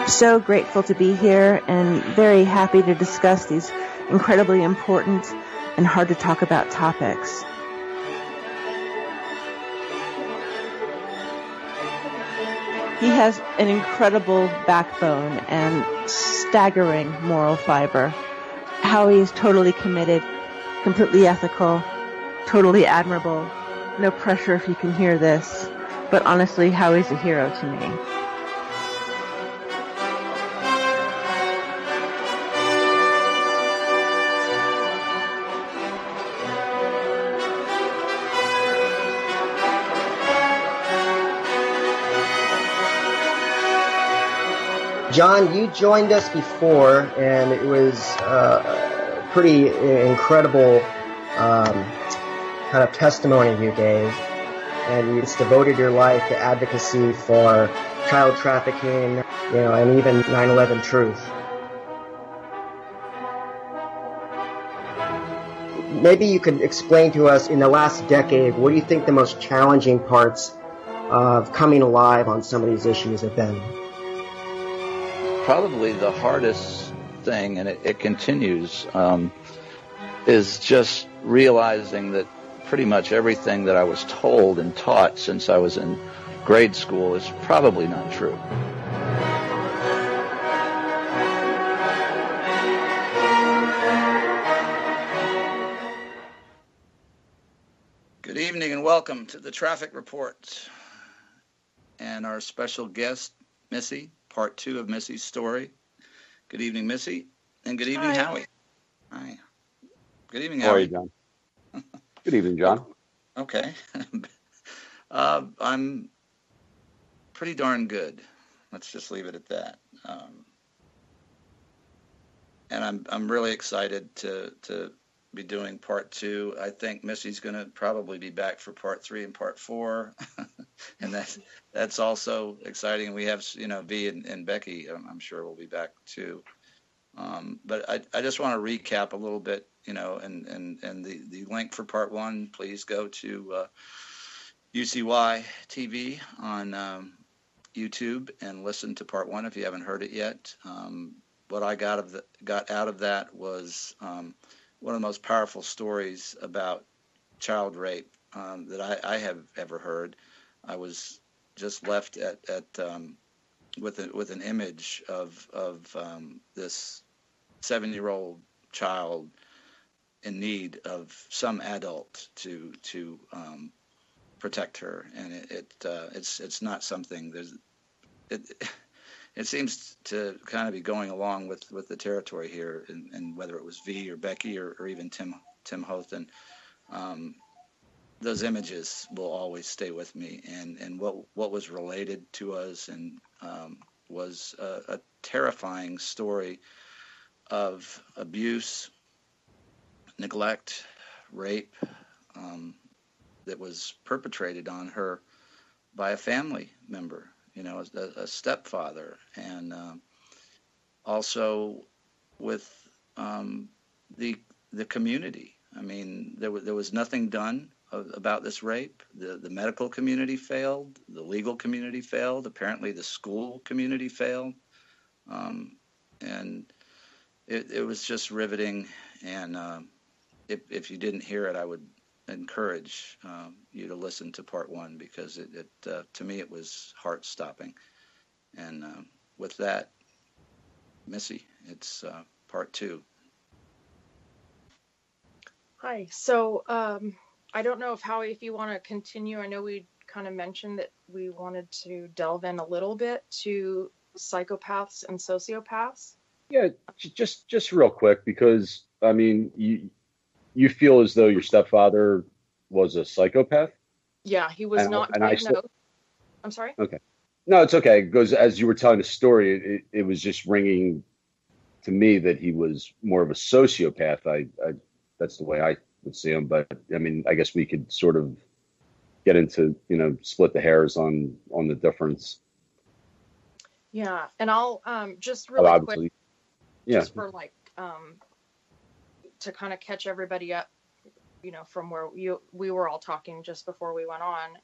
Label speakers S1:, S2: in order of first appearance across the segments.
S1: So grateful to be here and very happy to discuss these incredibly important and hard to talk about topics. He has an incredible backbone and staggering moral fiber. Howie is totally committed, completely ethical, totally admirable. No pressure if you can hear this, but honestly, Howie's a hero to me.
S2: John, you joined us before, and it was a pretty incredible kind of testimony you gave, and you just devoted your life to advocacy for child trafficking, and even 9/11 truth. Maybe you could explain to us, in the last decade, what do you think the most challenging parts of coming alive on some of these issues have been?
S3: Probably the hardest thing, and it continues, is just realizing that pretty much everything that I was told and taught since I was in grade school is probably not true. Good evening and welcome to the Traffic Report and our special guest, Missy. Part 2 of Missy's story. Good evening, Missy, and good evening,
S4: Hi.
S3: Howie. Hi. Good evening,
S5: How are
S3: Howie.
S5: you, John? Good evening, John.
S3: Okay. I'm pretty darn good. Let's just leave it at that. And I'm really excited to be doing part 2. I think Missy's going to probably be back for part 3 and part 4. And that's also exciting. We have, V and Becky, I'm sure will be back too. But I just want to recap a little bit, and the link for part 1, please go to UCY TV on YouTube and listen to part 1 if you haven't heard it yet. What I got out of that was one of the most powerful stories about child rape that I have ever heard. I was just left with an image of this 7-year-old child in need of some adult to protect her, and it's not something. It seems to kind of be going along with the territory here, and whether it was V or Becky or even Tim Houghton, those images will always stay with me. And what was related to us and was a terrifying story of abuse, neglect, rape that was perpetrated on her by a family member. A stepfather, and also with the community. I mean, there was nothing done about this rape. The medical community failed. The legal community failed. Apparently, the school community failed. And it was just riveting. And if you didn't hear it, I would encourage you to listen to part 1, because it to me it was heart-stopping. And with that, Missy, it's part 2.
S4: Hi. So I don't know if you want to continue. I know we kind of mentioned that we wanted to delve in a little bit to psychopaths and sociopaths.
S5: Yeah, just real quick, because I mean, you feel as though your stepfather was a psychopath?
S4: Yeah, he was not diagnosed. I'm sorry?
S5: Okay. No, it's okay. Because as you were telling the story, it was just ringing to me that he was more of a sociopath. I that's the way I would see him. But I mean, I guess we could sort of get into, split the hairs on the difference.
S4: Yeah, and I'll just really quick, just for to kind of catch everybody up, from where we were all talking just before we went on.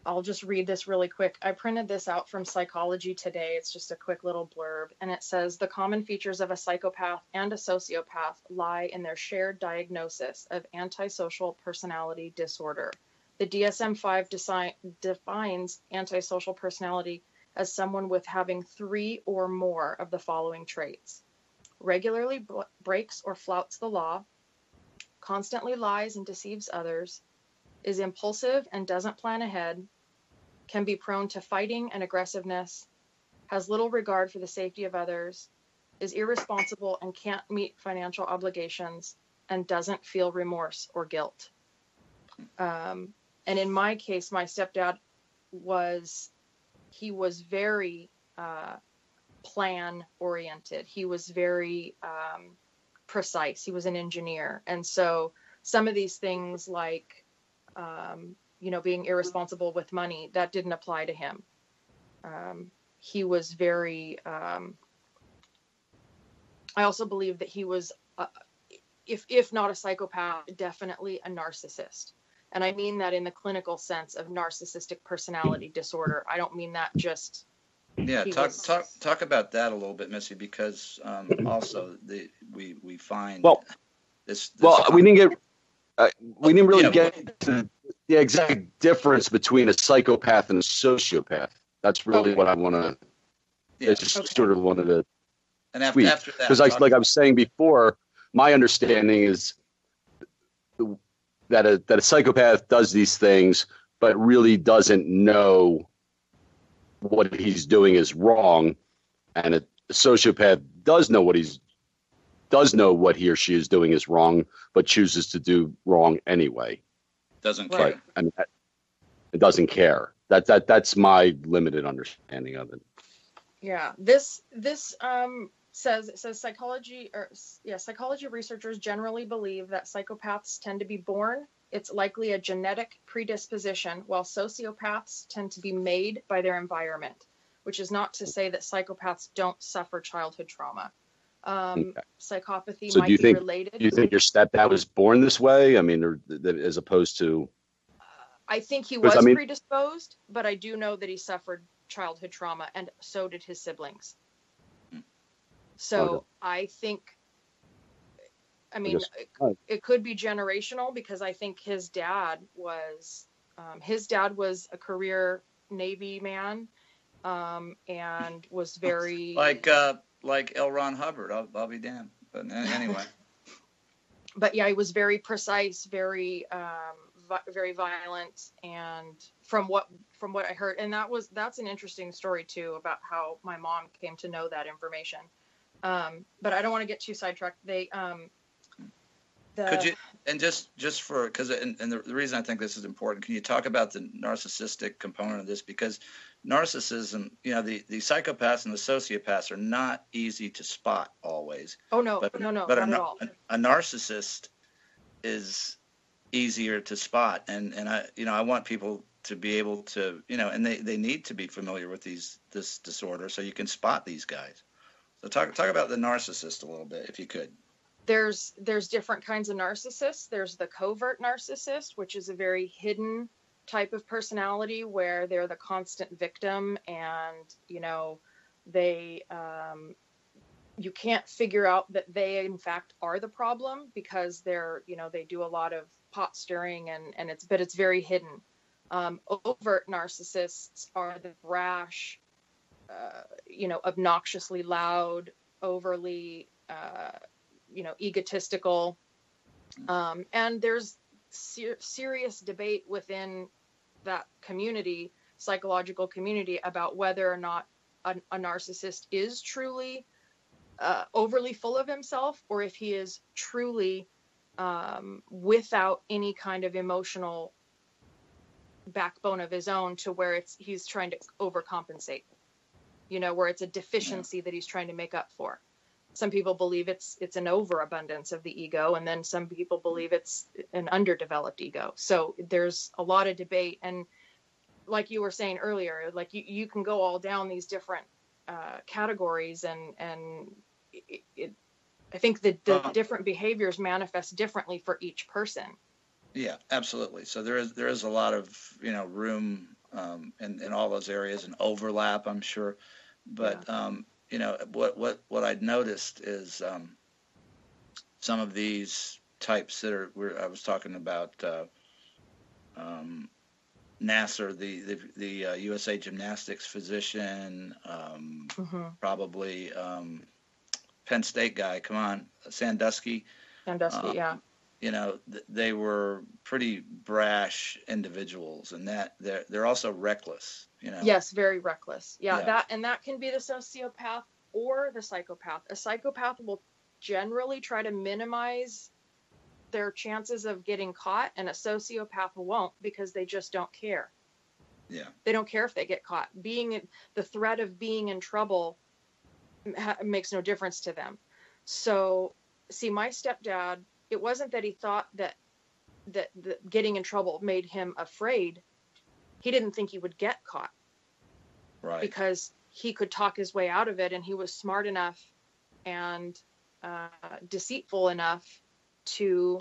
S4: I'll just read this really quick. I printed this out from Psychology Today. It's just a quick little blurb. And it says the common features of a psychopath and a sociopath lie in their shared diagnosis of antisocial personality disorder. The DSM-5 defines antisocial personality as someone with having 3 or more of the following traits: regularly breaks or flouts the law, constantly lies and deceives others, is impulsive and doesn't plan ahead, can be prone to fighting and aggressiveness, has little regard for the safety of others, is irresponsible and can't meet financial obligations, and doesn't feel remorse or guilt. And in my case, my stepdad was very plan oriented. He was very precise. He was an engineer. And so some of these things like, being irresponsible with money, that didn't apply to him. He was very, I also believe that he was, if not a psychopath, definitely a narcissist. And I mean that in the clinical sense of narcissistic personality disorder. I don't mean that just.
S3: Yeah, talk about that a little bit, Missy, because also we find this.
S5: We didn't really get to the exact difference between a psychopath and a sociopath. That's really what I want to. Yeah. Sort of wanted to.
S3: And after that,
S5: because like I was saying before, my understanding is that a psychopath does these things, but really doesn't know what he's doing is wrong, and a sociopath does know what he or she is doing is wrong, but chooses to do wrong anyway.
S3: Doesn't care.
S5: It doesn't care. That's my limited understanding of it.
S4: Yeah, this says psychology researchers generally believe that psychopaths tend to be born. It's likely a genetic predisposition, while sociopaths tend to be made by their environment, which is not to say that psychopaths don't suffer childhood trauma. Psychopathy might be related.
S5: Do you think your stepdad was born this way? I mean, or as opposed to?
S4: I think he was predisposed, but I do know that he suffered childhood trauma, and so did his siblings. So I think, it could be generational, because I think his dad was a career Navy man, and was very
S3: like L. Ron Hubbard. I'll be damned. But anyway.
S4: But yeah, he was very precise, very very violent, and from what I heard, and that's an interesting story too, about how my mom came to know that information. But I don't want to get too sidetracked.
S3: Could you, and just for, because the reason I think this is important, can you talk about the narcissistic component of this? Because narcissism, the psychopaths and the sociopaths are not easy to spot always.
S4: Oh no, but not at all.
S3: A narcissist is easier to spot, and I want people to be able to, and they need to be familiar with this disorder, so you can spot these guys. So talk about the narcissist a little bit, if you could.
S4: There's different kinds of narcissists. There's the covert narcissist, which is a very hidden type of personality where they're the constant victim, and they you can't figure out that they in fact are the problem, because they do a lot of pot stirring, and it's very hidden. Overt narcissists are the brash, obnoxiously loud, overly egotistical, and there's serious debate within that community, psychological community, about whether or not a narcissist is truly overly full of himself, or if he is truly without any kind of emotional backbone of his own, to where he's trying to overcompensate, where it's a deficiency that he's trying to make up for. Some people believe it's an overabundance of the ego, and then some people believe it's an underdeveloped ego. So there's a lot of debate, and like you were saying earlier, like you can go all down these different categories, and I think the different behaviors manifest differently for each person.
S3: Yeah, absolutely. So there is a lot of room in all those areas and overlap, I'm sure. But you know, what I'd noticed is some of these types that I was talking about Nasser, the USA Gymnastics physician, probably Penn State guy. Come on, Sandusky.
S4: Sandusky, yeah.
S3: You know, they were pretty brash individuals, and that they're also reckless. You know.
S4: Yes, very reckless. Yeah, that can be the sociopath or the psychopath. A psychopath will generally try to minimize their chances of getting caught, and a sociopath won't, because they just don't care.
S3: Yeah.
S4: They don't care if they get caught. The threat of being in trouble makes no difference to them. So, see, my stepdad, it wasn't that he thought that getting in trouble made him afraid. He didn't think he would get caught.
S3: Right.
S4: Because he could talk his way out of it, and he was smart enough and deceitful enough to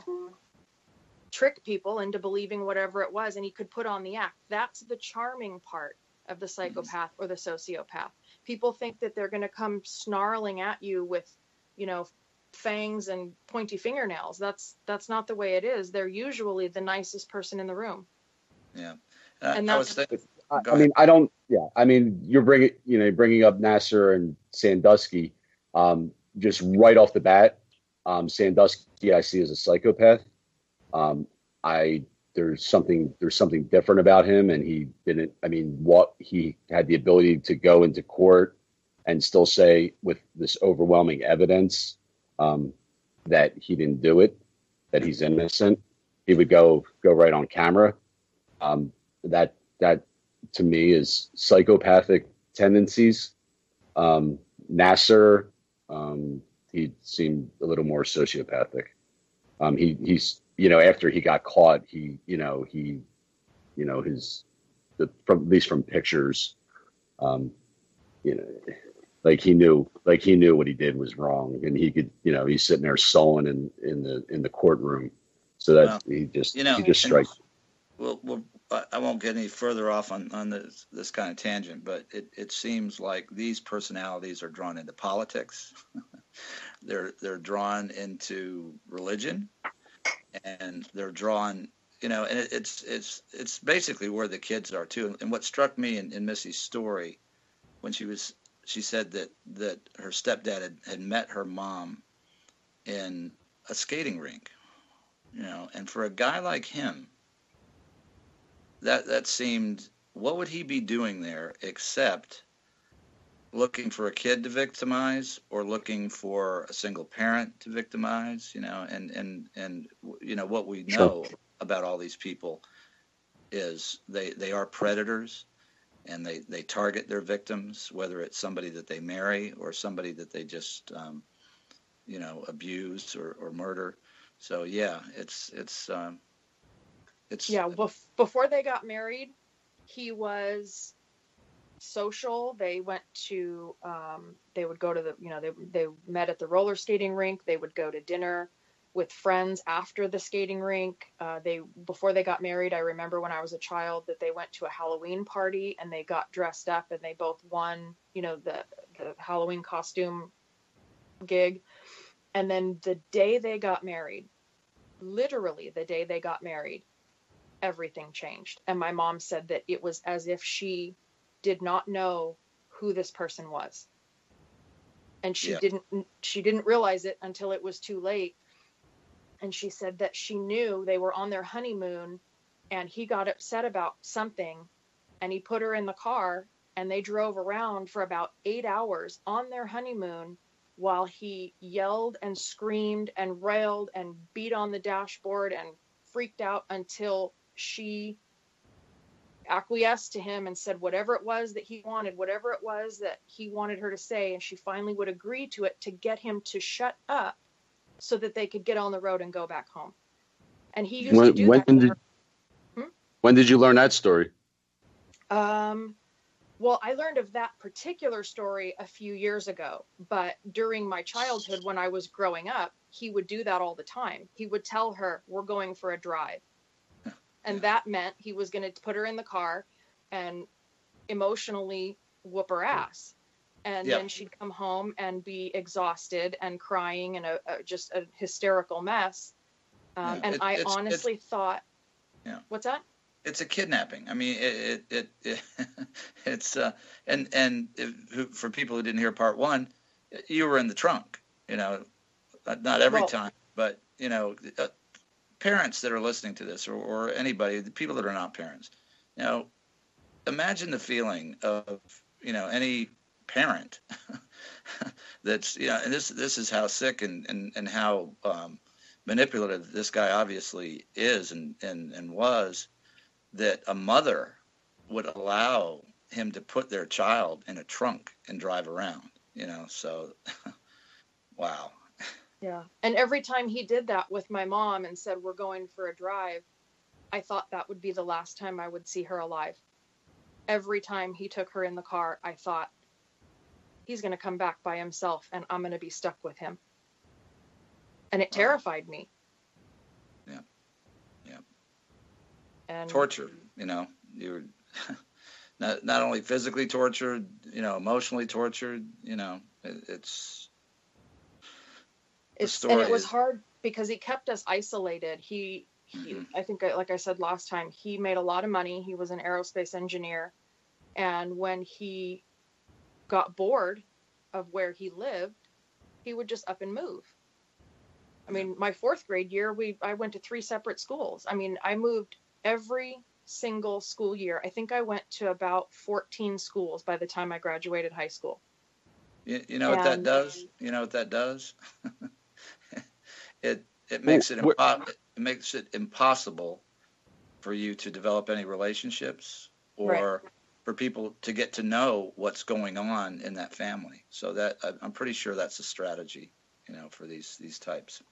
S4: trick people into believing whatever it was, and he could put on the act. That's the charming part of the psychopath or the sociopath. People think that they're going to come snarling at you with, you know, fangs and pointy fingernails. That's not the way it is. They're usually the nicest person in the room.
S3: Yeah.
S4: And
S3: I was thinking,
S5: I mean, I don't. Yeah, I mean, you're bringing up Nasser and Sandusky, just right off the bat. Sandusky, I see as a psychopath. There's something different about him, and he didn't. I mean, what he had the ability to go into court and still say with this overwhelming evidence that he didn't do it, that he's innocent. He would go right on camera. That to me is psychopathic tendencies. Nasser, he seemed a little more sociopathic. He's after he got caught, at least from pictures, like he knew what he did was wrong, and he could, he's sitting there sullen in the courtroom, so that he just strikes.
S3: Well, I won't get any further off on this kind of tangent, but it seems like these personalities are drawn into politics. They're drawn into religion, and they're drawn, and it's basically where the kids are too. And what struck me in Missy's story, when she said that her stepdad had met her mom in a skating rink, and for a guy like him, that seemed, what would he be doing there except looking for a kid to victimize, or looking for a single parent to victimize, and what we know about all these people is they are predators, and they target their victims, whether it's somebody that they marry or somebody that they just abuse or murder. So yeah, it's
S4: before they got married, he was social. They went to they would go to they met at the roller skating rink. They would go to dinner with friends after the skating rink. Before they got married, I remember when I was a child that they went to a Halloween party, and they got dressed up, and they both won the Halloween costume gig. And then the day they got married, literally the day they got married, everything changed. And my mom said that it was as if she did not know who this person was, and she didn't realize it until it was too late. And she said that she knew they were on their honeymoon, and he got upset about something, and he put her in the car, and they drove around for about 8 hours on their honeymoon while he yelled and screamed and railed and beat on the dashboard and freaked out until she acquiesced to him and said whatever it was that he wanted, whatever it was that he wanted her to say, and she finally would agree to it to get him to shut up so that they could get on the road and go back home. And he used to do that.
S5: When did you learn that story?
S4: Well, I learned of that particular story a few years ago, but during my childhood, when I was growing up, he would do that all the time. He would tell her, we're going for a drive. And that meant he was going to put her in the car, and emotionally whoop her ass. And then she'd come home and be exhausted and crying and just a hysterical mess. And I honestly thought, what's that?
S3: It's a kidnapping. I mean, it's and for people who didn't hear part one, you were in the trunk. Not every time, but parents that are listening to this, or anybody, the people that are not parents, imagine the feeling of any parent that's and this is how sick and how manipulative this guy obviously is and was, that a mother would allow him to put their child in a trunk and drive around, so wow.
S4: Yeah. And every time he did that with my mom and said, we're going for a drive, I thought that would be the last time I would see her alive. Every time he took her in the car, I thought, he's going to come back by himself and I'm going to be stuck with him. And it terrified me.
S3: Yeah. Yeah.
S4: And
S3: torture, you're not only physically tortured, emotionally tortured, it's
S4: and it was hard because he kept us isolated. He I think, like I said last time, he made a lot of money. He was an aerospace engineer. And when he got bored of where he lived, he would just up and move. I mean, my 4th grade year, I went to 3 separate schools. I mean, I moved every single school year. I think I went to about 14 schools by the time I graduated high school.
S3: You know what that does? You know what that does? It makes it impossible for you to develop any relationships or for people to get to know what's going on in that family. So that I'm pretty sure that's a strategy, for these types.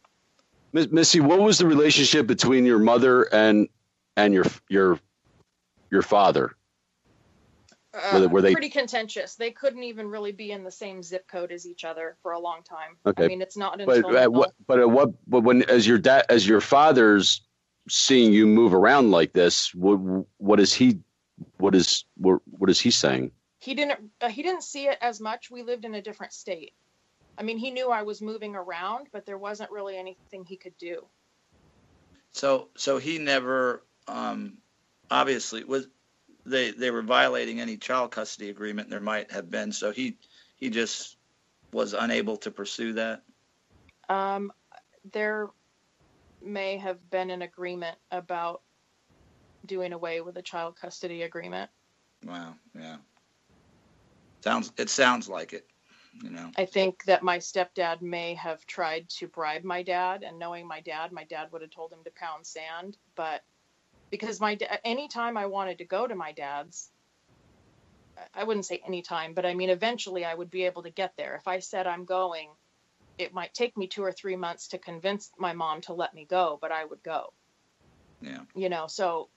S5: Missy, what was the relationship between your mother and your father? Were they
S4: pretty contentious? They couldn't even really be in the same zip code as each other for a long time.
S5: Okay.
S4: I mean, it's not until
S5: as your father's seeing you move around like this, what is he saying?
S4: He didn't see it as much. We lived in a different state. I mean, he knew I was moving around, but there wasn't really anything he could do.
S3: So he never obviously was. They were violating any child custody agreement there might have been. So he just was unable to pursue that.
S4: There may have been an agreement about doing away with a child custody agreement.
S3: Wow. Yeah. It sounds like it.
S4: I think that my stepdad may have tried to bribe my dad, and knowing my dad would have told him to pound sand, but because anytime I wanted to go to my dad's, I wouldn't say anytime, but I mean, eventually I would be able to get there. If I said I'm going, it might take me 2 or 3 months to convince my mom to let me go, but I would go.
S3: Yeah.
S4: So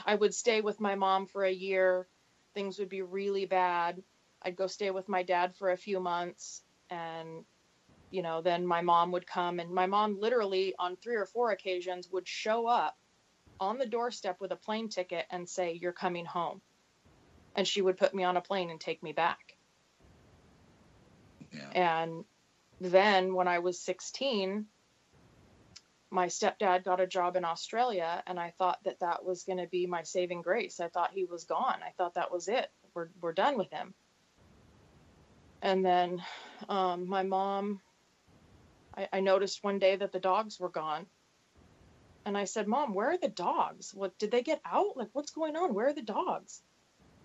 S4: I would stay with my mom for a year. Things would be really bad. I'd go stay with my dad for a few months, and then my mom would come, and my mom literally on 3 or 4 occasions would show up on the doorstep with a plane ticket and say, "You're coming home." And she would put me on a plane and take me back.
S3: Yeah.
S4: And then when I was 16, my stepdad got a job in Australia, and I thought that was going to be my saving grace. I thought he was gone. I thought that was it. We're done with him. And then my mom, I noticed one day that the dogs were gone. And I said, "Mom, where are the dogs? What, did they get out? Like, what's going on? Where are the dogs?"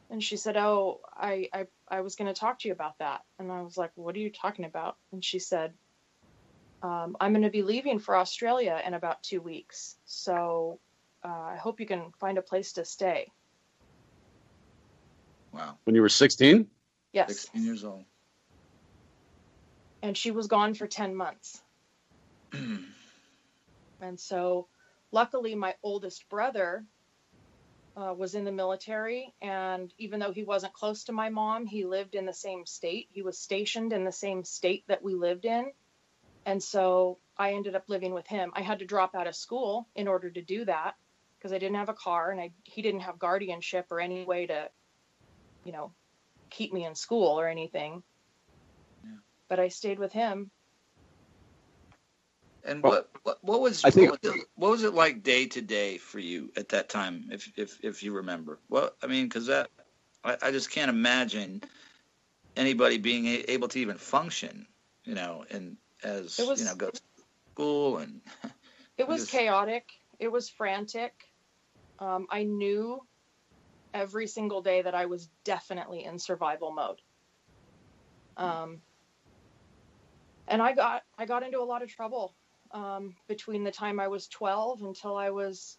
S4: And she said, "Oh, I was going to talk to you about that." And I was like, "What are you talking about?" And she said, "I'm going to be leaving for Australia in about 2 weeks. So I hope you can find a place to stay."
S3: Wow.
S5: When you were 16?
S4: Yes.
S3: 16 years old.
S4: And she was gone for 10 months. And so luckily my oldest brother was in the military, and even though he wasn't close to my mom, he lived in the same state. He was stationed in the same state that we lived in. And so I ended up living with him. I had to drop out of school in order to do that because I didn't have a car, and he didn't have guardianship or any way to, keep me in school or anything.
S3: Yeah.
S4: But I stayed with him.
S3: And
S5: Well,
S3: what was
S5: I think
S3: what was it like day to day for you at that time, if you remember? Well, I mean, because I just can't imagine anybody being able to even function, and as go to school, and
S4: it was chaotic. It was frantic. I knew every single day that I was definitely in survival mode. And I got into a lot of trouble between the time I was 12 until I was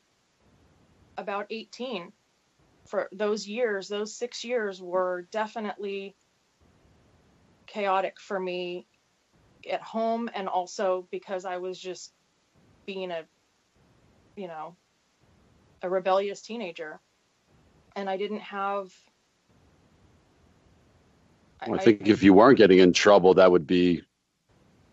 S4: about 18. For those years, those 6 years were definitely chaotic for me at home, and also because I was just being a rebellious teenager, and I didn't have.
S5: I think if you weren't getting in trouble, that would be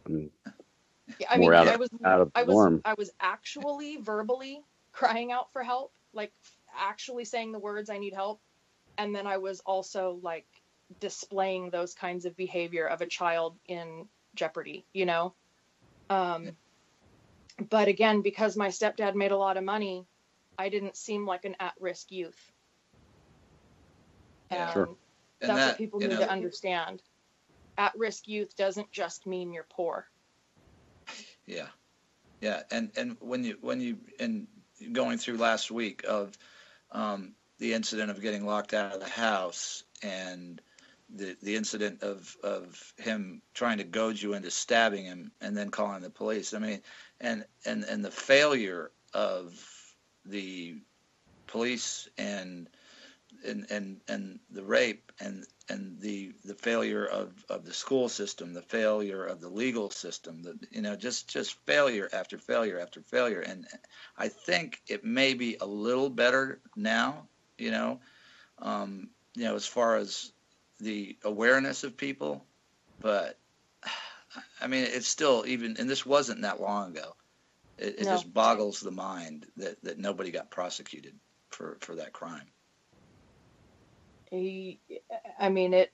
S5: more out of the norm.
S4: I was actually verbally crying out for help, like actually saying the words, "I need help," and then I was also like displaying those kinds of behavior of a child in jeopardy, But again, because my stepdad made a lot of money, I didn't seem like an at-risk youth. And
S5: sure.
S4: That's what people need to understand. At-risk youth doesn't just mean you're poor.
S3: Yeah. And when you going through last week of the incident of getting locked out of the house, and the incident of him trying to goad you into stabbing him and then calling the police. I mean, and the failure of the police and the rape and the failure of the school system, the failure of the legal system, just failure after failure after failure. And I think it may be a little better now, as far as the awareness of people, but I mean, it's still, even, and this wasn't that long ago. It just boggles the mind that nobody got prosecuted for that crime.
S4: I mean,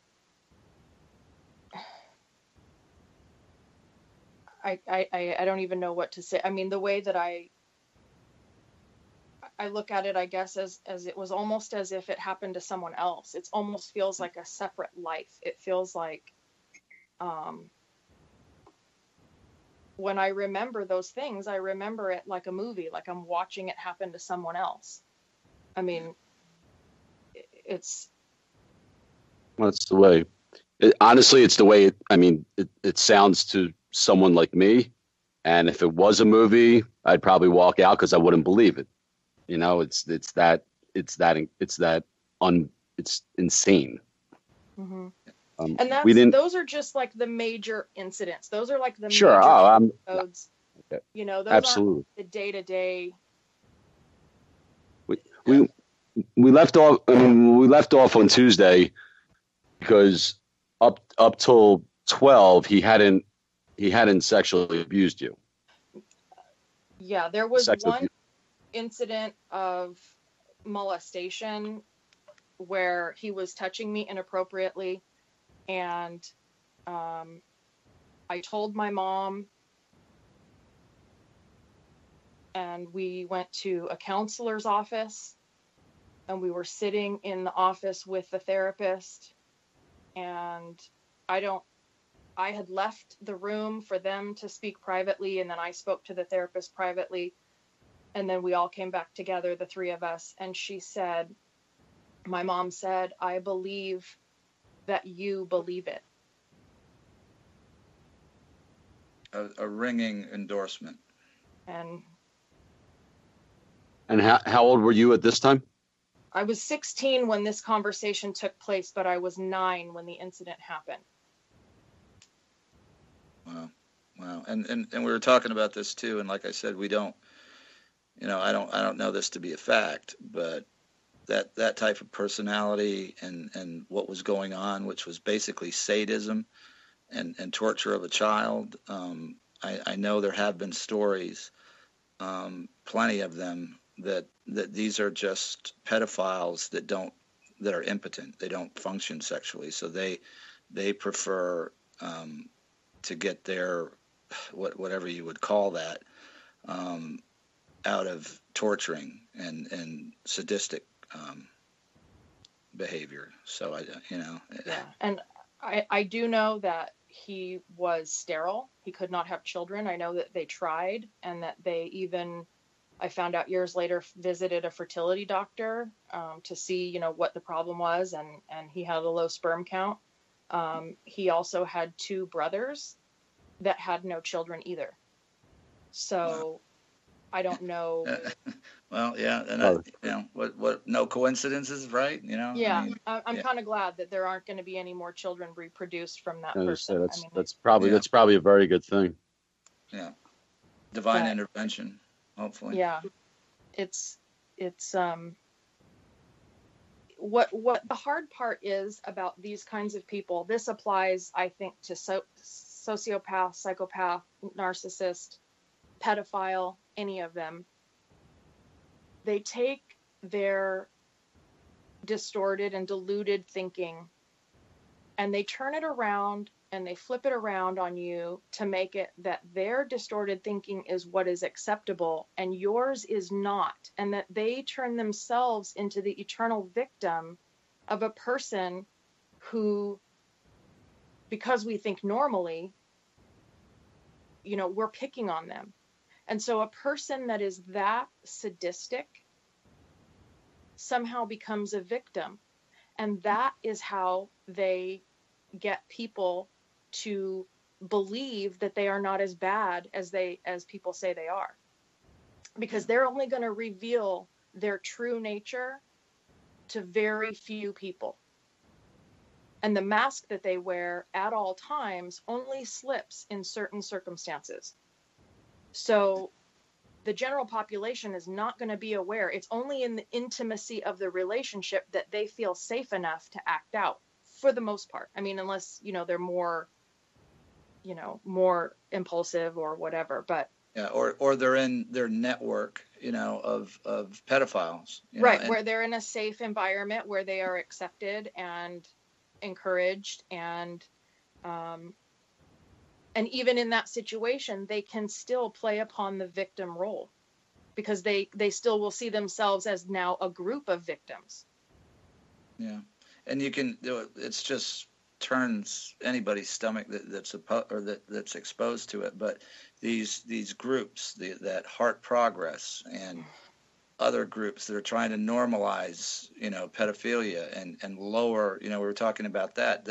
S4: I don't even know what to say. I mean, the way that I look at it, I guess, as it was almost as if it happened to someone else. It almost feels like a separate life. It feels like, when I remember those things, I remember it like a movie, like I'm watching it happen to someone else. I mean,
S5: That's the way. Honestly, it's the way. It sounds to someone like me, and if it was a movie, I'd probably walk out because I wouldn't believe it. It's insane.
S4: Mm-hmm. And those are just like the major incidents. Those are like the major episodes.
S5: Okay.
S4: Those
S5: absolutely
S4: aren't the day-to-day.
S5: We left off. We left off on Tuesday because up till 12, he hadn't sexually abused you.
S4: Yeah, there was one incident of molestation where he was touching me inappropriately, and I told my mom, and we went to a counselor's office, and we were sitting in the office with the therapist, and I had left the room for them to speak privately, and then I spoke to the therapist privately, and then we all came back together, the three of us, and my mom said, "I believe that you believe it."
S3: A ringing endorsement.
S4: And
S5: how old were you at this time?
S4: I was 16 when this conversation took place, but I was 9 when the incident happened.
S3: Wow. And we were talking about this too, and like I said, we don't, I don't know this to be a fact, but that type of personality and what was going on, which was basically sadism and torture of a child. I know there have been stories, plenty of them, that these are just pedophiles that are impotent. They don't function sexually, so they prefer to get their whatever you would call that out of torturing and sadistic behavior. So
S4: Yeah, and I do know that he was sterile. He could not have children. I know that they tried, and that they even, I found out years later, visited a fertility doctor to see, what the problem was, and he had a low sperm count. He also had 2 brothers that had no children either. So I don't know.
S3: Well, yeah, and what no coincidences, right?
S4: Yeah, I'm kind of glad that there aren't going to be any more children reproduced from that person.
S5: That's probably a very good thing.
S3: Yeah, divine intervention, hopefully.
S4: Yeah, it's what the hard part is about these kinds of people. This applies, I think, to sociopath, psychopath, narcissist, pedophile, any of them. They take their distorted and diluted thinking and they turn it around and they flip it around on you to make it that their distorted thinking is what is acceptable and yours is not, and that they turn themselves into the eternal victim of a person who, because we think normally, we're picking on them. And so a person that is that sadistic somehow becomes a victim. And that is how they get people to believe that they are not as bad as people say they are. Because they're only going to reveal their true nature to very few people. And the mask that they wear at all times only slips in certain circumstances. So the general population is not going to be aware. It's only in the intimacy of the relationship that they feel safe enough to act out, for the most part. I mean, unless, they're more impulsive or whatever, but.
S3: Yeah, or they're in their network, of pedophiles.
S4: Right, where they're in a safe environment where they are accepted and encouraged and even in that situation, they can still play upon the victim role because they still will see themselves as now a group of victims.
S3: Yeah. And you can do it. It's just turns anybody's stomach that's exposed to it. But these groups, that Heart Progress and other groups that are trying to normalize, pedophilia and lower, we were talking about that,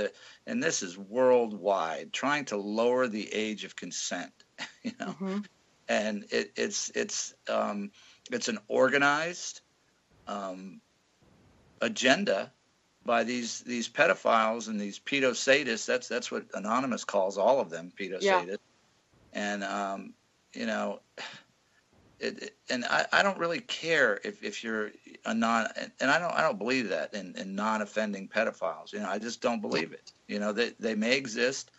S3: and this is worldwide, trying to lower the age of consent,
S4: Mm-hmm.
S3: and it's an organized agenda by these pedophiles and these pedosadists. That's what Anonymous calls all of them, pedosadists. Yeah. And and I don't really care if you're a and I don't believe that in non-offending pedophiles. I just don't believe it. They may exist,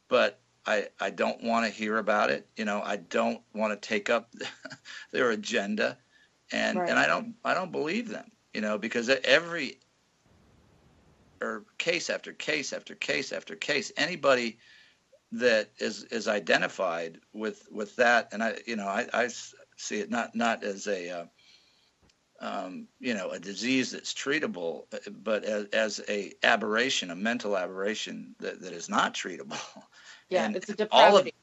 S3: but I don't want to hear about it. I don't want to take up their agenda, and
S4: right.
S3: And I don't believe them. Because case after case after case after case, anybody that is identified with that, and I see it not as a a disease that's treatable, but as a aberration, a mental aberration that is not treatable.
S4: Yeah,
S3: and
S4: it's a depravity.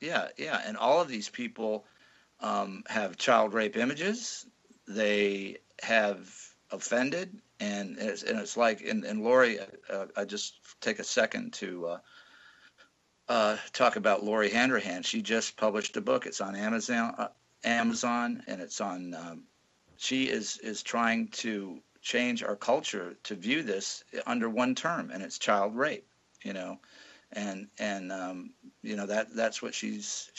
S3: And all of these people have child rape images. They have offended, and it's like, and Lori, I just take a second to talk about Lori Handrahan. She just published a book. It's on Amazon, and it's on. She is trying to change our culture to view this under one term, and it's child rape. And that's what she's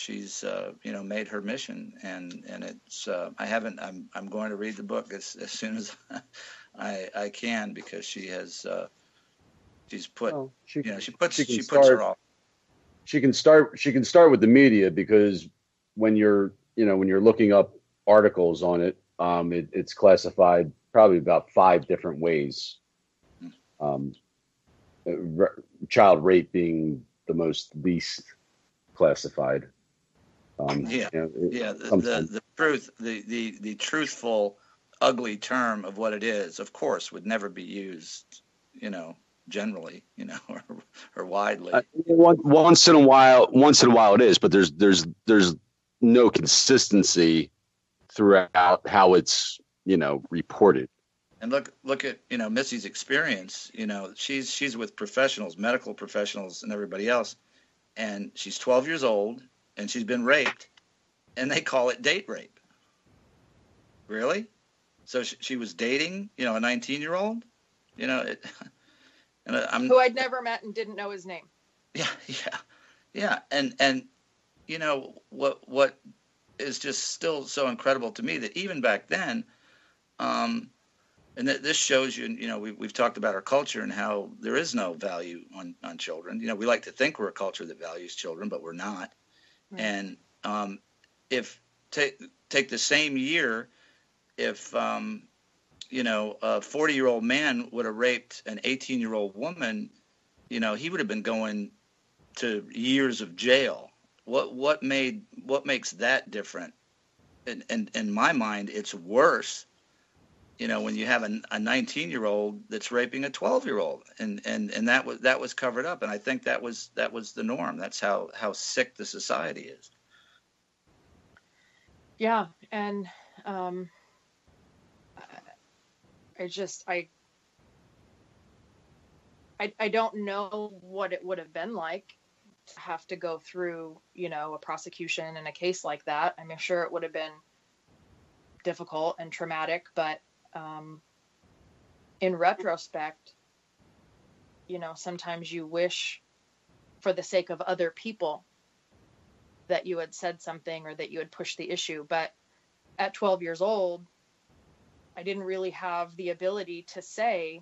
S3: made her mission, and it's I'm going to read the book as soon as I can, because she has she's put she puts her off.
S5: She can start with the media, because when you're looking up articles on it, It's classified probably about 5 different ways. Child rape being the most least classified.
S3: Yeah, yeah.
S5: Sometimes
S3: The truth, the truthful, ugly term of what it is, of course, would never be used, generally, or widely.
S5: once in a while it is, but there's no consistency throughout how it's reported.
S3: And look at Missy's experience. She's with professionals, medical professionals, and everybody else, and she's 12 years old, and she's been raped, and they call it date rape. Really? So she was dating, a 19-year-old, and
S4: who I'd never met and didn't know his name.
S3: Yeah, and what is just still so incredible to me that even back then, and this shows you, we've talked about our culture and how there is no value on children. We like to think we're a culture that values children, but we're not. Right. And if take the same year, if a 40-year-old man would have raped an 18-year-old woman, he would have been going to years of jail. What makes that different? And in my mind, it's worse. When you have a 19-year-old that's raping a 12-year-old, and that was covered up, and I think that was the norm. That's how sick the society is.
S4: Yeah, and I don't know what it would have been like to have to go through, a prosecution in a case like that. I'm sure it would have been difficult and traumatic, but in retrospect, sometimes you wish for the sake of other people that you had said something or that you had pushed the issue. But at 12 years old, I didn't really have the ability to say,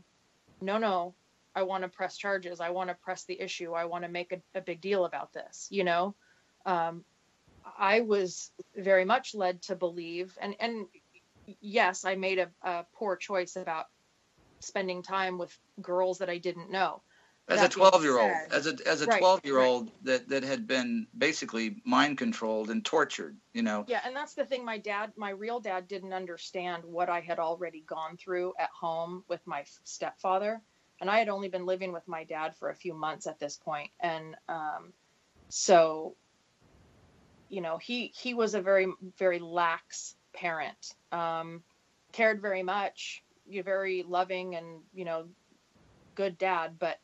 S4: no, I want to press charges. I want to press the issue. I want to make a big deal about this. I was very much led to believe, and yes, I made a poor choice about spending time with girls that I didn't know.
S3: As a 12-year-old, as a 12-year-old that had been basically mind controlled and tortured,
S4: Yeah, and that's the thing. My real dad didn't understand what I had already gone through at home with my stepfather, and I had only been living with my dad for a few months at this point, and so he was a very, very lax parent, cared very much, very loving and good dad, but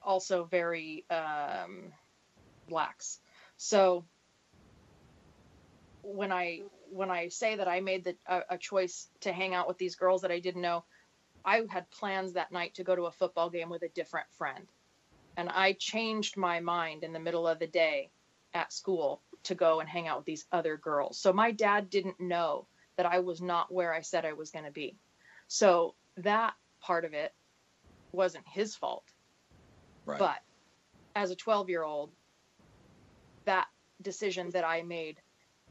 S4: also very lax. So when I say that I made a choice to hang out with these girls that I didn't know, I had plans that night to go to a football game with a different friend, and I changed my mind in the middle of the day at school to go and hang out with these other girls. So my dad didn't know that I was not where I said I was going to be. So that part of it wasn't his fault. Right. But as a 12-year-old, that decision that I made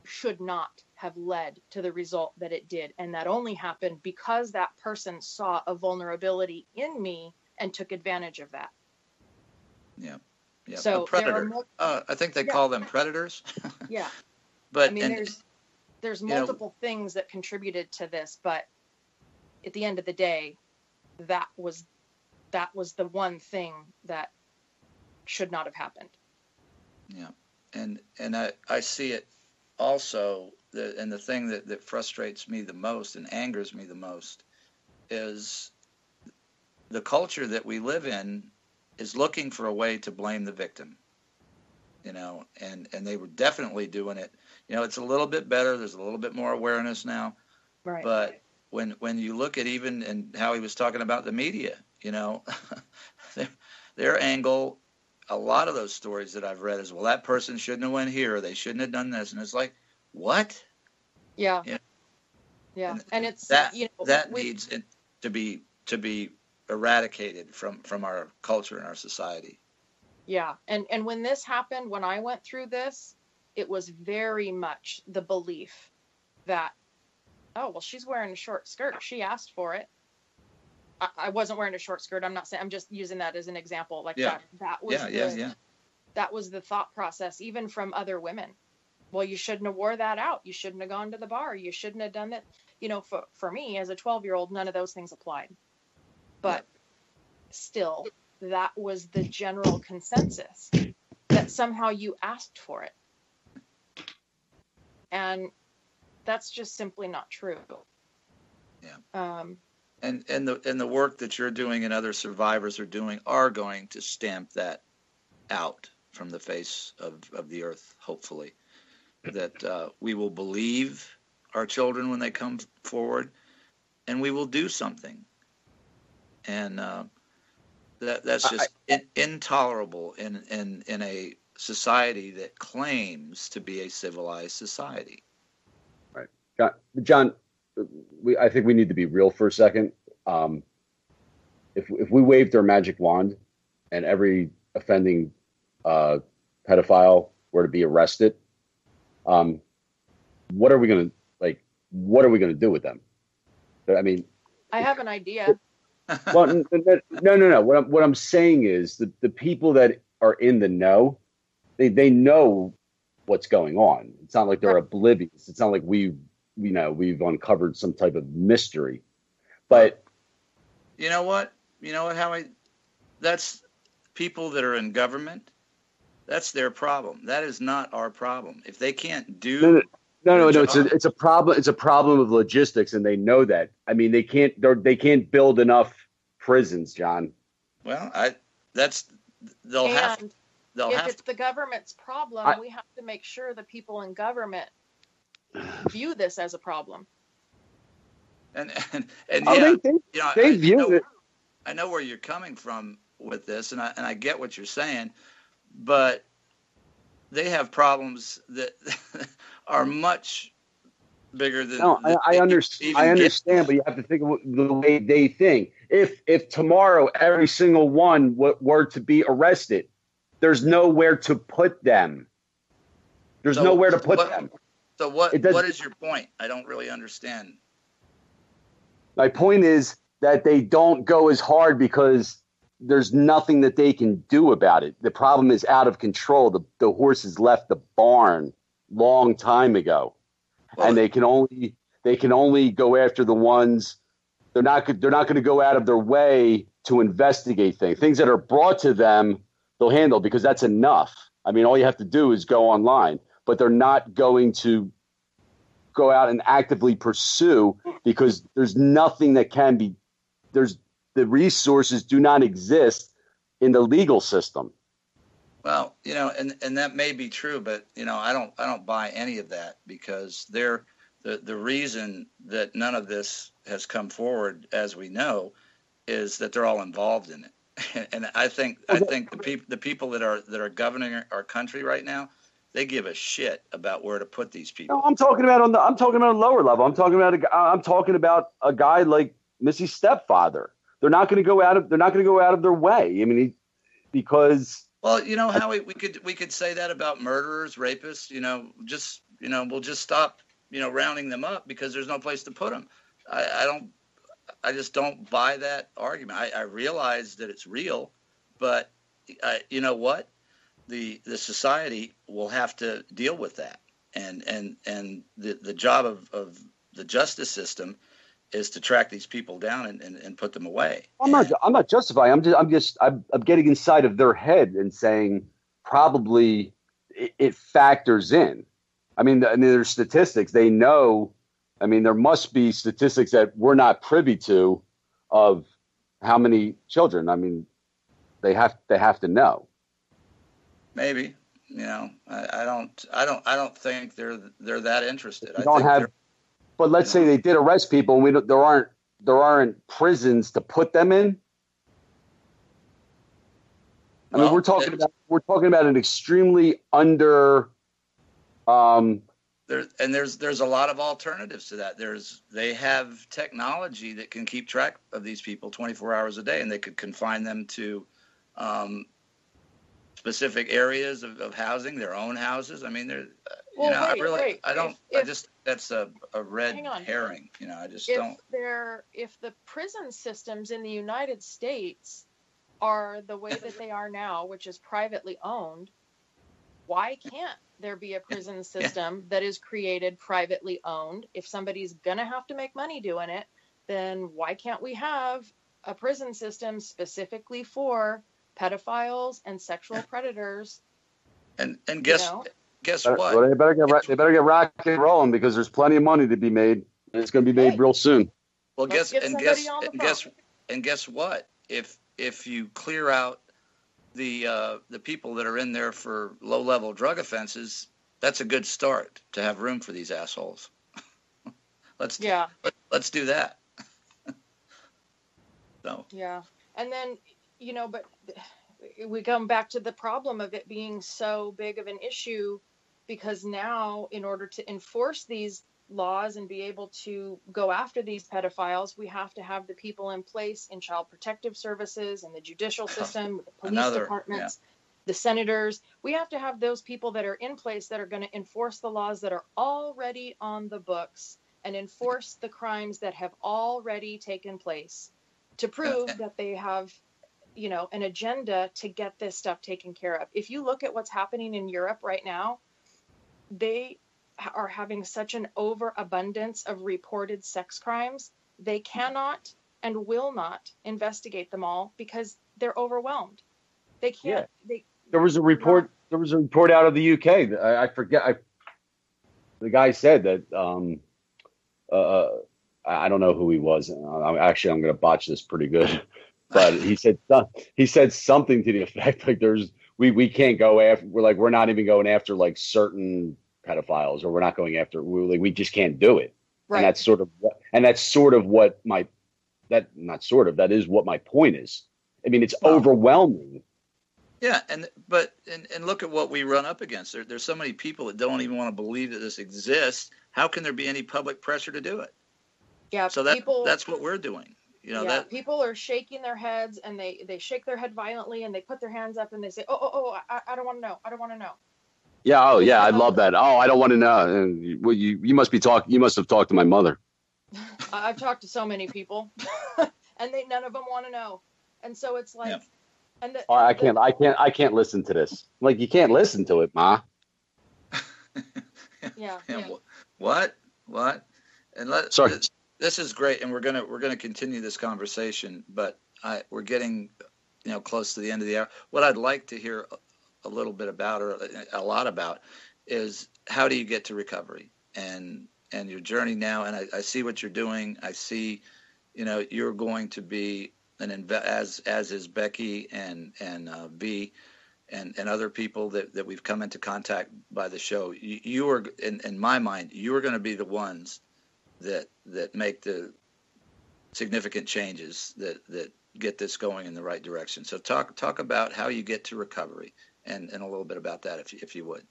S4: should not have led to the result that it did. And that only happened because that person saw a vulnerability in me and took advantage of that.
S3: Yeah. Yeah.
S4: So
S3: a predator. I think they call them predators.
S4: Yeah.
S3: But
S4: there's multiple things that contributed to this, but at the end of the day, that was the one thing that should not have happened.
S3: Yeah. And I see it also, and the thing that frustrates me the most and angers me the most is the culture that we live in is looking for a way to blame the victim, and they were definitely doing it. It's a little bit better. There's a little bit more awareness now.
S4: Right.
S3: But when you look at even, and how he was talking about the media, their angle, a lot of those stories that I've read is, well, that person shouldn't have went here, or they shouldn't have done this. And it's like, what?
S4: Yeah. Yeah. And it's
S3: that needs to be eradicated from our culture and our society.
S4: Yeah. And when this happened, when I went through this, it was very much the belief that oh, well, she's wearing a short skirt. She asked for it. I wasn't wearing a short skirt. I'm not saying, I'm just using that as an example. Like that was that was the thought process, even from other women. Well, you shouldn't have wore that out. You shouldn't have gone to the bar. You shouldn't have done that. You know, for me as a 12-year-old, none of those things applied. But still, that was the general consensus, that somehow you asked for it. And that's just simply not true.
S3: Yeah. And the work that you're doing and other survivors are doing are going to stamp that out from the face of the earth, hopefully. That we will believe our children when they come forward, and we will do something. And that's just intolerable in a society that claims to be a civilized society.
S5: Right. John, I think we need to be real for a second. If we waved our magic wand and every offending pedophile were to be arrested, what are we going to do with them? I mean,
S4: I have an idea.
S5: Well, no. What I'm saying is the people that are in the know, they know what's going on. It's not like they're oblivious. It's not like we've uncovered some type of mystery. But
S3: you know what, Howie? That's people that are in government. That's their problem. That is not our problem. If they can't do
S5: no. It's a problem. It's a problem of logistics, and they know that. I mean, they can't build enough prisons, John.
S3: Well, if it's
S4: the government's problem, we have to make sure the people in government view this as a problem.
S3: And
S5: they view it.
S3: I know where you're coming from with this, and I get what you're saying, but they have problems that are much bigger than.
S5: No, I understand, but you have to think of the way they think. If tomorrow every single one were to be arrested, there's nowhere to put them. There's nowhere to put them.
S3: So what is your point? I don't really understand.
S5: My point is that they don't go as hard because there's nothing that they can do about it. The problem is out of control. The horses left the barn long time ago, and they can only go after the ones. They're not going to go out of their way to investigate things that are brought to them. They'll handle, because that's enough. I mean, all you have to do is go online, but they're not going to go out and actively pursue, because there's nothing that can be. The resources do not exist in the legal system.
S3: Well, and that may be true, but I don't buy any of that, because the reason that none of this has come forward, as we know, is that they're all involved in it. And I think the people that are governing our country right now, they give a shit about where to put these people.
S5: No, I'm talking about a lower level. I'm talking about a guy like Missy's stepfather. They're not going to go out of their way. I mean, because.
S3: Well, Howie, we could say that about murderers, rapists. We'll just stop, rounding them up because there's no place to put them. I just don't buy that argument. I realize that it's real, but you know what? The society will have to deal with that, and the job of the justice system is to track these people down and put them away.
S5: I'm not justifying. I'm getting inside of their head and saying probably it factors in. I mean, there's statistics. They know. I mean, there must be statistics that we're not privy to of how many children. I mean, they have to know.
S3: Maybe, I don't think they're that interested.
S5: But let's say they did arrest people, and there aren't prisons to put them in. I mean, we're talking about an extremely under.
S3: There's a lot of alternatives to that. They have technology that can keep track of these people 24 hours a day, and they could confine them to specific areas of housing, their own houses. I mean, you know,
S4: wait.
S3: I don't, I just, that's a red
S4: Hang on.
S3: herring. You know, I just
S4: If
S3: don't.
S4: if the prison systems in the United States are the way that they are now, which is privately owned, why can't there be a prison system that is created privately owned? If somebody's gonna have to make money doing it, then why can't we have a prison system specifically for pedophiles and sexual predators?
S3: And
S4: You know?
S3: guess
S5: Well,
S3: what?
S5: they better get rock and rolling, because there's plenty of money to be made, and it's going to be made real soon.
S3: Well,
S4: Let's get somebody on the phone.
S3: guess what? If you clear out the people that are in there for low-level drug offenses, that's a good start to have room for these assholes. Let's do that. So
S4: Yeah. And then, you know, but we come back to the problem of it being so big of an issue, because now, in order to enforce these laws and be able to go after these pedophiles, we have to have the people in place in child protective services and the judicial system, the police departments, the senators. We have to have those people that are in place that are going to enforce the laws that are already on the books and enforce the crimes that have already taken place, to prove that they have, you know, an agenda to get this stuff taken care of. If you look at what's happening in Europe right now, they are having such an overabundance of reported sex crimes. They cannot and will not investigate them all because they're overwhelmed. They can't.
S5: Yeah. There was a report out of the UK. I forget. The guy said that. I don't know who he was. I'm going to botch this pretty good, but he said something to the effect like we can't go after. We're not even going after like certain pedophiles, or we're not going after. We just can't do it. Right. And that's sort of what that is what my point is. I mean, it's overwhelming.
S3: Yeah, and look at what we run up against. There's so many people that don't even want to believe that this exists. How can there be any public pressure to do it?
S4: Yeah,
S3: so that's what we're doing. You know, that
S4: people are shaking their heads, and they shake their head violently, and they put their hands up and they say, I don't want to know. I don't want to know.
S5: Yeah. Oh, yeah. I love that. Oh, I don't want to know. And well, you must have talked to my mother.
S4: I've talked to so many people, and none of them want to know. And so it's like,
S5: I can't listen to this. Like, you can't listen to it, Ma.
S4: Yeah.
S3: What? And
S5: sorry.
S3: This is great, and we're gonna continue this conversation, but we're getting, you know, close to the end of the hour. What I'd like to hear a little bit about, or a lot about, is how do you get to recovery and your journey now. And I see what you're doing. I see, you know, you're going to be as is Becky and V and other people that we've come into contact by the show. You are, in my mind, you are going to be the ones that make the significant changes that get this going in the right direction. So talk about how you get to recovery and a little bit about that, if you would.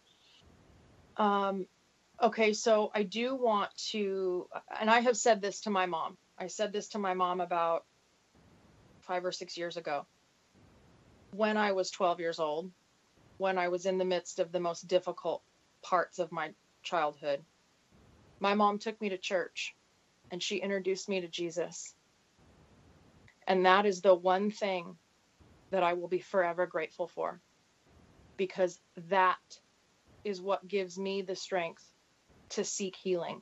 S4: Okay, so I do want to, and I have said this to my mom. I said this to my mom about 5 or 6 years ago, when I was 12 years old, when I was in the midst of the most difficult parts of my childhood. My mom took me to church, and she introduced me to Jesus. And that is the one thing that I will be forever grateful for, because that is what gives me the strength to seek healing.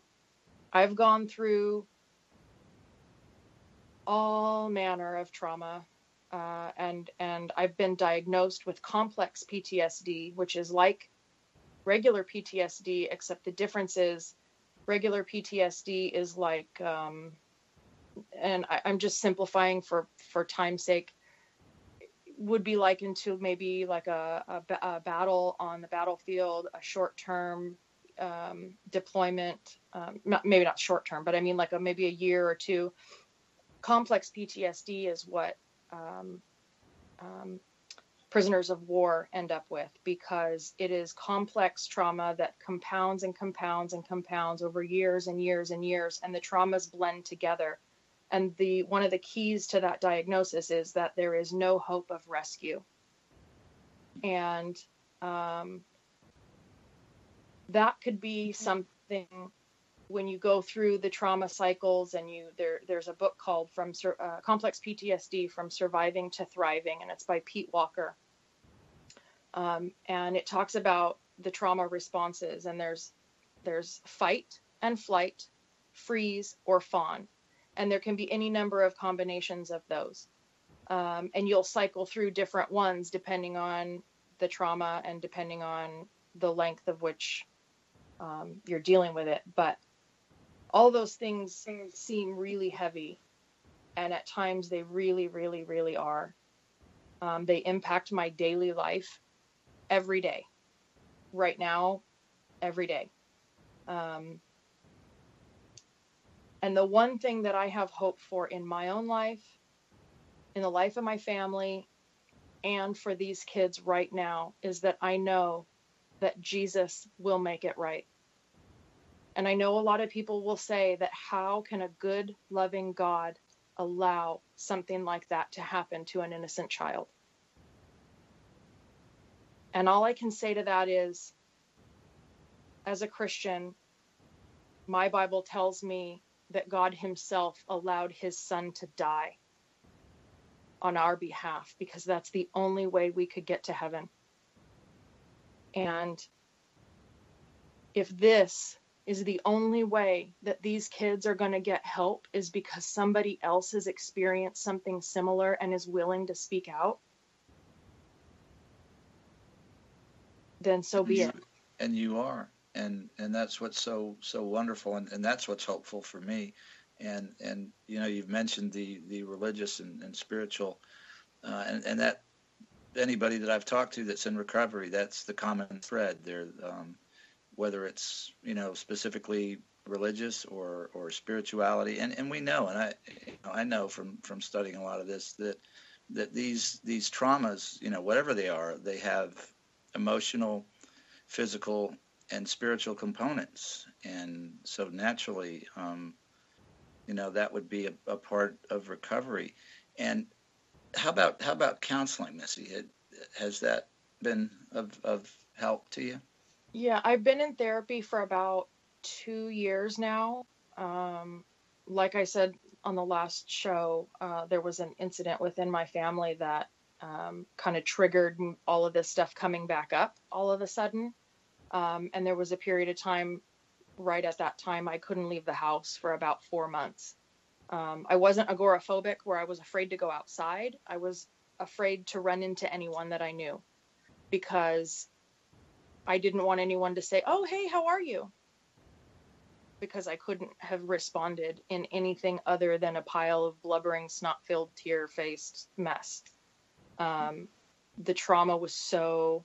S4: I've gone through all manner of trauma, and I've been diagnosed with complex PTSD, which is like regular PTSD, except the difference is regular PTSD is like, and I'm just simplifying for time's sake, would be likened to maybe like a battle on the battlefield, a short-term deployment, maybe not short-term, but I mean like maybe a year or two. Complex PTSD is what prisoners of war end up with, because it is complex trauma that compounds and compounds and compounds over years and years and years, and the traumas blend together. And one of the keys to that diagnosis is that there is no hope of rescue. And that could be something when you go through the trauma cycles, and there's a book called Complex PTSD from Surviving to Thriving, and it's by Pete Walker. And it talks about the trauma responses, and there's fight and flight, freeze, or fawn. And there can be any number of combinations of those. And you'll cycle through different ones depending on the trauma and depending on the length of which you're dealing with it. But all those things seem really heavy. And at times they really, really, really are. They impact my daily life every day. Right now, every day. And the one thing that I have hope for in my own life, in the life of my family, and for these kids right now, is that I know that Jesus will make it right. And I know a lot of people will say that how can a good, loving God allow something like that to happen to an innocent child? And all I can say to that is, as a Christian, my Bible tells me that God himself allowed his son to die on our behalf, because that's the only way we could get to heaven. And if this is the only way that these kids are going to get help, is because somebody else has experienced something similar and is willing to speak out, then so be it.
S3: And you are. And that's what's so wonderful, and that's what's hopeful for me. And you've mentioned the religious and spiritual, and that anybody that I've talked to that's in recovery, that's the common thread there, whether it's specifically religious or spirituality, and we know, and I know from studying a lot of this that these traumas, whatever they are, they have emotional, physical, and spiritual components, and so naturally, that would be a part of recovery. And how about counseling, Missy? Has that been of help to you?
S4: Yeah, I've been in therapy for about 2 years now. Like I said on the last show, there was an incident within my family that kind of triggered all of this stuff coming back up all of a sudden. And there was a period of time right at that time I couldn't leave the house for about 4 months. I wasn't agoraphobic where I was afraid to go outside. I was afraid to run into anyone that I knew, because I didn't want anyone to say, "Oh, hey, how are you?" Because I couldn't have responded in anything other than a pile of blubbering, snot-filled, tear-faced mess. The trauma was so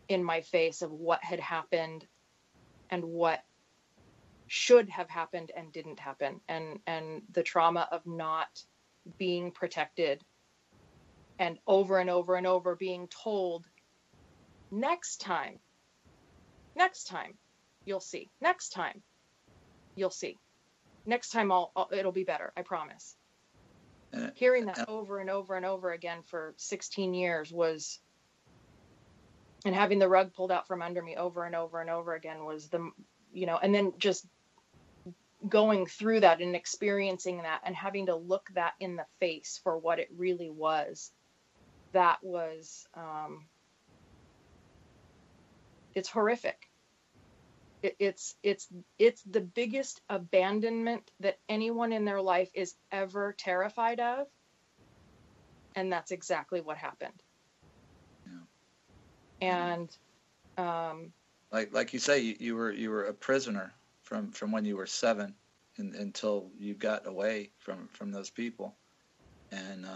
S4: in my face of what had happened and what should have happened and didn't happen, and the trauma of not being protected, and over and over and over being told, next time you'll see, next time you'll see, next time it'll be better, I promise. Hearing that over and over and over again for 16 years and having the rug pulled out from under me over and over and over again was and then just going through that and experiencing that and having to look that in the face for what it really was. That was, it's horrific. It's the biggest abandonment that anyone in their life is ever terrified of. And that's exactly what happened. Yeah. And,
S3: like you say, you were a prisoner from when you were 7 until you got away from those people. And,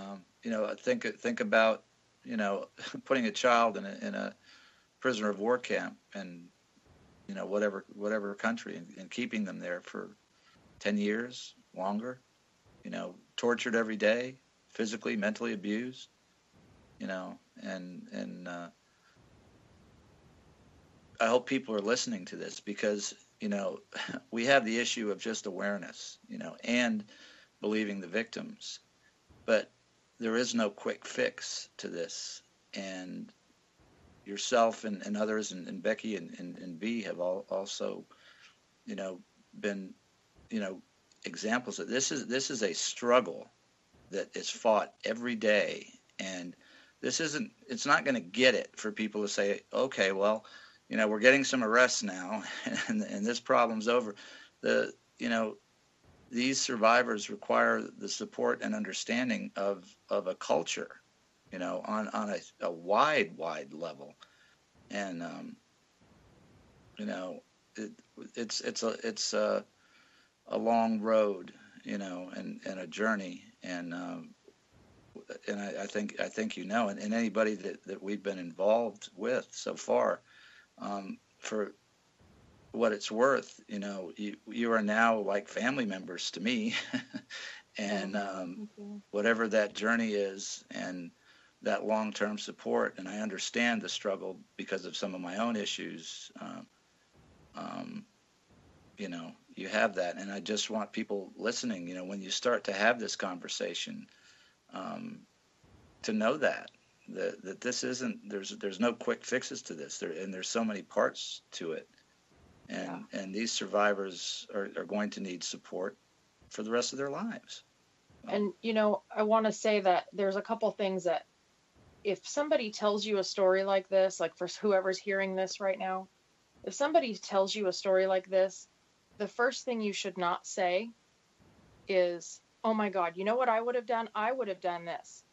S3: think about, putting a child in a prisoner of war camp and, whatever country, and keeping them there for 10 years, longer, tortured every day, physically, mentally abused, and I hope people are listening to this, because, we have the issue of just awareness, and believing the victims, but there is no quick fix to this. And yourself and others and Becky and V have also, you know, been, you know, examples of this is a struggle that is fought every day. And it's not going to get it for people to say, okay, well, you know, we're getting some arrests now and this problem's over. You know, these survivors require the support and understanding of a culture, you know, on a wide level. And, you know, it's a long road, you know, and a journey. And I think, you know, and anybody that we've been involved with so far, for what it's worth, you know, you are now like family members to me. And whatever that journey is and that long-term support, and I understand the struggle because of some of my own issues, you know, you have that. And I just want people listening, you know, when you start to have this conversation, to know that this isn't, there's no quick fixes to this, and there's so many parts to it. And these survivors are going to need support for the rest of their lives.
S4: And, you know, I want to say that there's a couple things that if somebody tells you a story like this, like for whoever's hearing this right now, if somebody tells you a story like this, the first thing you should not say is, oh my God, you know what I would have done? I would have done this.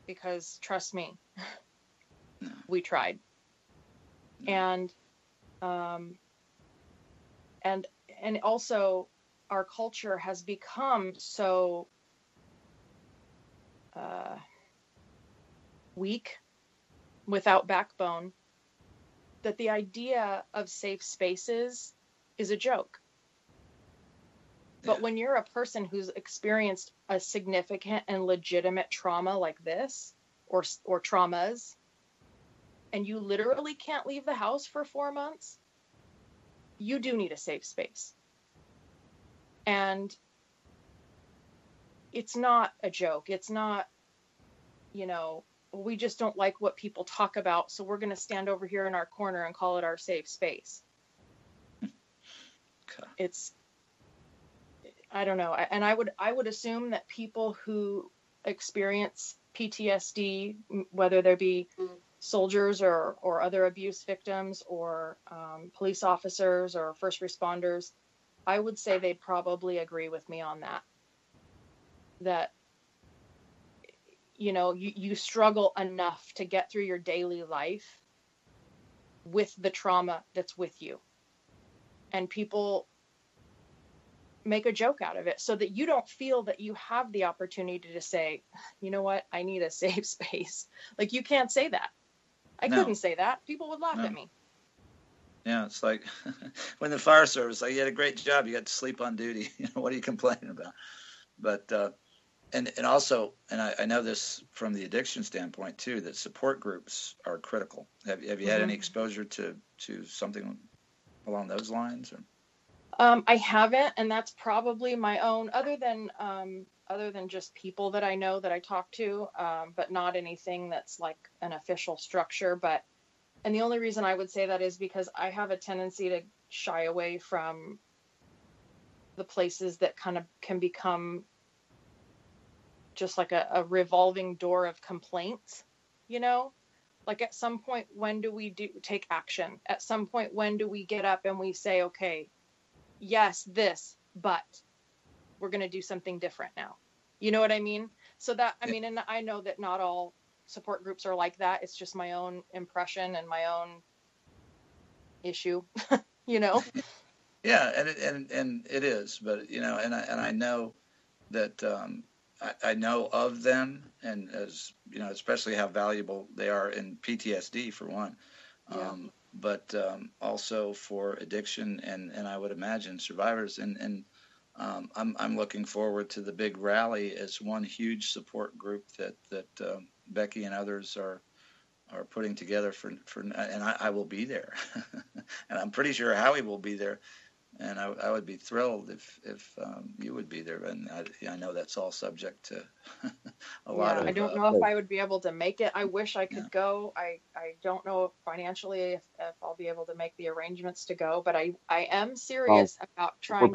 S4: Because trust me, we tried. And also our culture has become so weak, without backbone, that the idea of safe spaces is a joke. But when you're a person who's experienced a significant and legitimate trauma like this, or traumas, and you literally can't leave the house for 4 months, you do need a safe space. And it's not a joke. It's not, you know, we just don't like what people talk about, so we're going to stand over here in our corner and call it our safe space.
S3: Okay.
S4: It's, I don't know. And I would assume that people who experience PTSD, whether there be soldiers or other abuse victims or police officers or first responders, I would say they'd probably agree with me on that. That, you know, you struggle enough to get through your daily life with the trauma that's with you. And people make a joke out of it so that you don't feel that you have the opportunity to say, you know what, I need a safe space. Like, you can't say that. I couldn't say that. People would laugh at me.
S3: Yeah, it's like when the fire service, like, you had a great job, you got to sleep on duty. You know, what are you complaining about? But and also, and I know this from the addiction standpoint too, that support groups are critical. Have you had any exposure to something along those lines? Or?
S4: I haven't, and that's probably my own, other than just people that I know that I talk to, but not anything that's like an official structure. And the only reason I would say that is because I have a tendency to shy away from the places that kind of can become just like a revolving door of complaints, you know? Like, at some point, when do we take action? At some point, when do we get up and we say, okay, yes, this, but we're going to do something different now. You know what I mean? So that, I mean, and I know that not all support groups are like that. It's just my own impression and my own issue, you know?
S3: Yeah. And it is, but, you know, and I know that, I know of them, and, as you know, especially how valuable they are in PTSD for one. But also for addiction and I would imagine survivors. And I'm looking forward to the big rally as one huge support group that Becky and others are putting together for and I will be there. And I'm pretty sure Howie will be there. And I would be thrilled if you would be there. And I know that's all subject to a lot of.
S4: I don't know if I would be able to make it. I wish I could go. I don't know financially if I'll be able to make the arrangements to go. But I am serious about trying.
S5: We're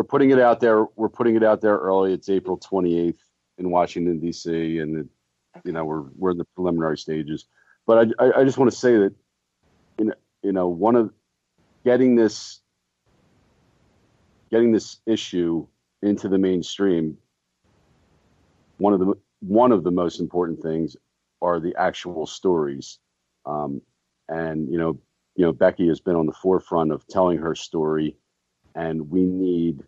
S5: putting it out there. We're putting it out there early. It's April 28th in Washington D.C. and we're in the preliminary stages. But I just want to say that one of getting this issue into the mainstream, one of the most important things are the actual stories. And Becky has been on the forefront of telling her story, and we need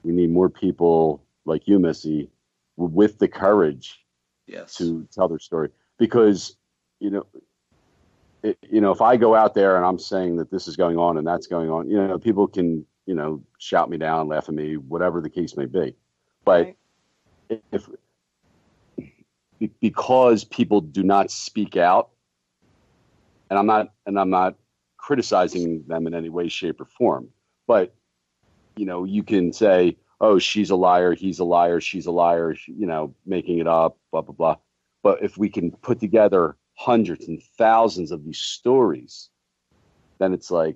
S5: more people like you, Missy, with the courage to tell their story. Because if I go out there and I'm saying that this is going on and that's going on, people can shout me down, laugh at me, whatever the case may be. But because people do not speak out, and I'm not criticizing them in any way, shape, or form, but you can say, oh, she's a liar, he's a liar, she's a liar, making it up, blah blah blah. But if we can put together hundreds and thousands of these stories, then it's like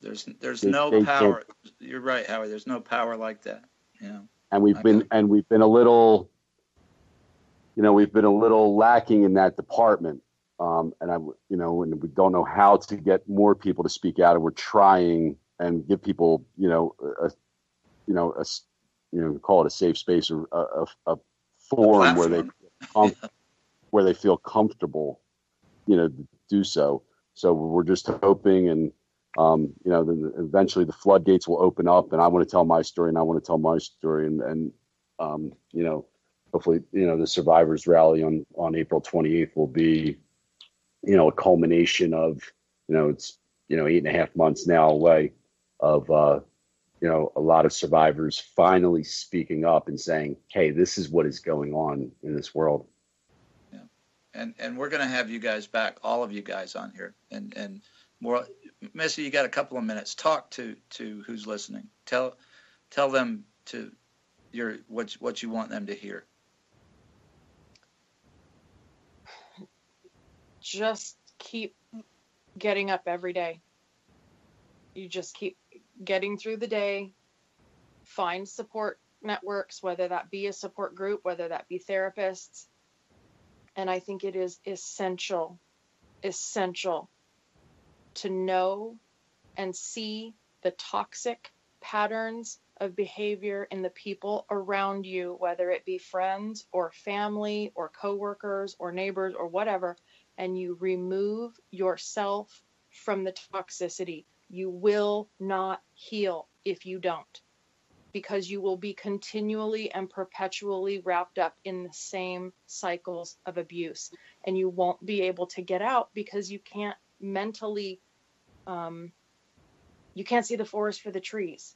S3: there's no power. You're right, Howie. There's no power like that.
S5: And we've been a little, we've been a little lacking in that department. And and we don't know how to get more people to speak out, and we're trying and give people, call it a safe space or a forum where they feel comfortable, to do so. So we're just hoping, and then eventually the floodgates will open up, and I want to tell my story, and I want to tell my story, and hopefully, the survivors rally on April 28th will be, a culmination of, it's 8.5 months now away of, a lot of survivors finally speaking up and saying, hey, this is what is going on in this world.
S3: Yeah. And we're going to have you guys back, all of you guys on here, and more. Missy, you got a couple of minutes. Talk to who's listening. Tell them what you want them to hear.
S4: Just keep getting up every day. You just keep getting through the day. Find support networks, whether that be a support group, whether that be therapists. And I think it is essential to know and see the toxic patterns of behavior in the people around you, whether it be friends or family or coworkers or neighbors or whatever, and you remove yourself from the toxicity. You will not heal if you don't, because you will be continually and perpetually wrapped up in the same cycles of abuse, and you won't be able to get out because you can't mentally, you can't see the forest for the trees.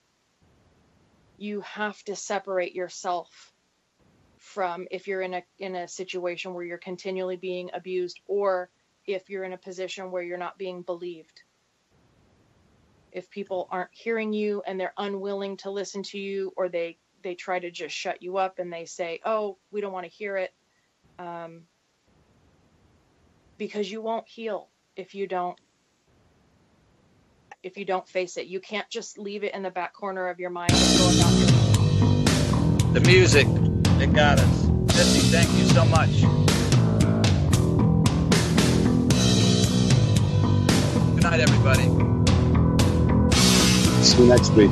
S4: You have to separate yourself from, if you're in a situation where you're continually being abused, or if you're in a position where you're not being believed. If people aren't hearing you and they're unwilling to listen to you, or they try to just shut you up and they say, oh, we don't want to hear it, because you won't heal if you don't face it. You can't just leave it in the back corner of your mind and go about your life.
S3: The music, it got us. Missy, thank you so much. Good night, everybody.
S5: See you next week.